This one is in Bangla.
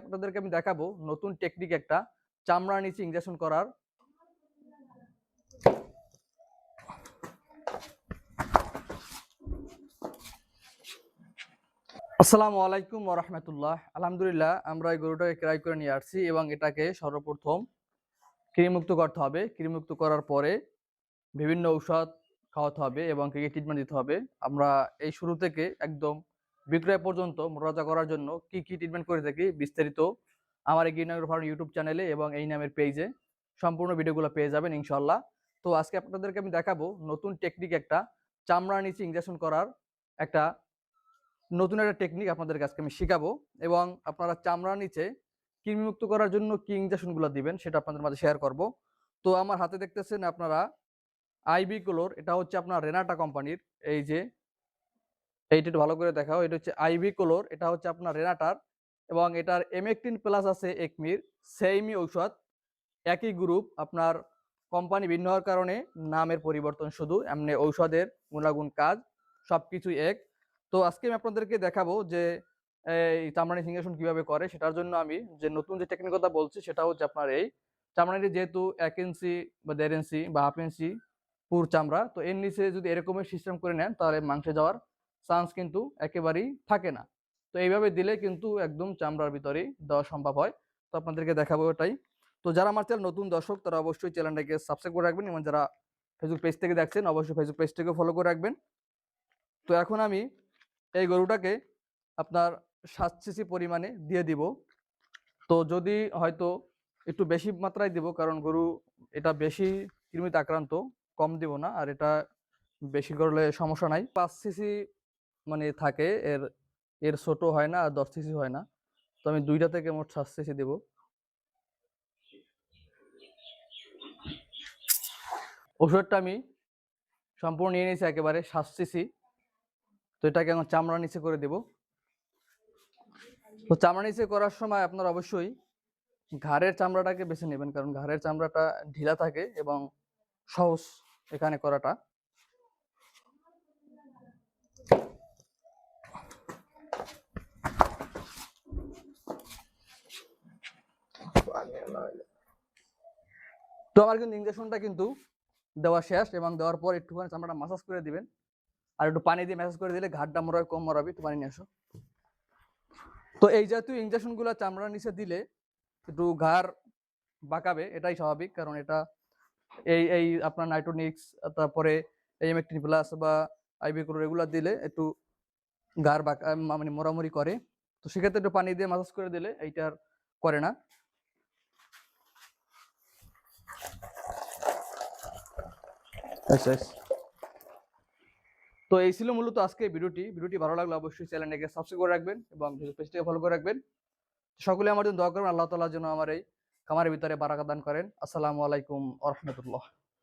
আপনাদেরকে আমি দেখাবো নতুন টেকনিক একটা চামড়ার নিচে ইনজেকশন করার। আসসালামু আলাইকুম ওয়া রাহমাতুল্লাহ। আলহামদুলিল্লাহ, আমরা এই গরুটাকে ক্রয় করে নিয়ে আসছি এবং এটাকে সর্বপ্রথম কৃমিমুক্ত করতে হবে। কৃমিমুক্ত করার পরে বিভিন্ন ঔষধ খাওয়াতে হবে এবং ট্রিটমেন্ট দিতে হবে। আমরা এই শুরু থেকে একদম বিক্রয় পর্যন্ত মোটাতাজা করার জন্য কি কি ট্রিটমেন্ট করে থাকি বিস্তারিত আমার এই গ্রিন এগ্রো ফার্ম ইউটিউব চ্যানেলে এবং এই নামের পেজে সম্পূর্ণ ভিডিওগুলো পেয়ে যাবেন ইনশাল্লাহ। তো আজকে আপনাদেরকে আমি দেখাবো নতুন টেকনিক একটা চামড়ার নিচে ইনজেকশন করার একটা নতুন একটা টেকনিক আপনাদের কাছে আমি শিখাবো এবং আপনারা চামড়ার নিচে কৃমিমুক্ত করার জন্য কি ইনজেকশনগুলো দিবেন সেটা আপনাদের মাঝে শেয়ার করব। তো আমার হাতে দেখতেছেন আপনারা আইবি কোলোর, এটা হচ্ছে আপনার রেনাটা কোম্পানির। এই যে এইটা একটু ভালো করে দেখাও, এটা হচ্ছে আইবি কোলোর, এটা হচ্ছে আপনার রেনাটার এবং এটার এমেকটিন প্লাস আছে একমির, সেইমই ঔষধ, একই গ্রুপ। আপনার কোম্পানি ভিন্ন হওয়ার কারণে নামের পরিবর্তন, শুধু এমনি ঔষধের গুণাগুণ কাজ সবকিছু এক। তো আজকে আমি আপনাদেরকে দেখাবো যে এই চামড়ানি ইনজেকশন কিভাবে করে। সেটার জন্য আমি যে নতুন যে টেকনিক কথা বলছি সেটা হচ্ছে আপনার এই চামড়ানি, যেহেতু 1 ইঞ্চি বা 1.5 ইঞ্চি বা হাফ ইঞ্চি পুর চামড়া, তো এর নিচে যদি এরকমের সিস্টেম করে নেন তাহলে মাংসে যাওয়ার চান্স কিন্তু একেবারেই থাকে না। তো এইভাবে দিলে কিন্তু একদম চামড়ার ভিতরেই দেওয়া সম্ভব হয়। তো আপনাদেরকে দেখাবো এটাই। তো যারা আমার চ্যানেল নতুন দর্শক তারা অবশ্যই চ্যানেলটাকে সাবস্ক্রাইব করে রাখবেন এবং যারা ফেসবুক পেজ থেকে দেখছেন অবশ্যই ফেসবুক পেজটাকে ফলো করে রাখবেন। তো এখন আমি এই গরুটাকে আপনার 7 সিসি পরিমাণে দিয়ে দিব। তো যদি হয়তো একটু বেশি মাত্রায় দিব, কারণ গরু এটা বেশি কৃমিতে আক্রান্ত, কম দিব না। আর এটা বেশি করলে সমস্যা নাই। 5 সিসি মানে থাকে, এর এর ছোট হয় না আর 10 সিসি হয় না। তো আমি দুইটা থেকে মোট 7 সিসি দেব। ওষুধটা আমি সম্পূর্ণ নিয়ে নিয়েছি একেবারে 7 সিসি। তো এটাকে এখন চামড়া নিচে করে দেব। তো চামড়া নিচে করার সময় আপনারা অবশ্যই ঘাড়ের চামড়াটাকে বেছে নেবেন, কারণ ঘাড়ের চামড়াটা ঢিলা থাকে এবং সহজ এখানে করাটা। তো আমার কিন্তু ইনজেকশনটা কিন্তু দেওয়া শেষ এবং দেওয়ার পর একটুখানি চামড়াটা মাসাজ করে দিবেন। আর একটু পানি দিয়ে ম্যাসাজ করে দিলে ঘাড়টা মরাবে, কম মরাবে। একটু পানি নিয়ে আসো। তো এই জাতীয় ইনজেকশনগুলো চামড়ার নিচে দিলে একটু ঘাড় বাঁকাবে, এটাই স্বাভাবিক। কারণ এটা এই এই আপনার নাইট্রোনিক্স, তারপরে এই এমেকটিন প্লাস বা আইবিকুলো রেগুলার দিলে একটু ঘাড় বাঁকা মানে মোড়ামুড়ি করে। তো সেক্ষেত্রে একটু পানি দিয়ে মাসাজ করে দিলে এইটার করে না। তো এই ছিল মূলত আজকে ভিডিওটি ভালো লাগলে অবশ্যই চ্যানেলটাকে সাবস্ক্রাইব করে রাখবেন এবং পেজটাকে ফলো করে রাখবেন। সকলে আমার জন্য দোয়া করবেন, আল্লাহ তাআলা যেন আমার এই খামারের ভিতরে বারাকা দান করেন। আসসালামু আলাইকুম ওয়া রাহমাতুল্লাহ।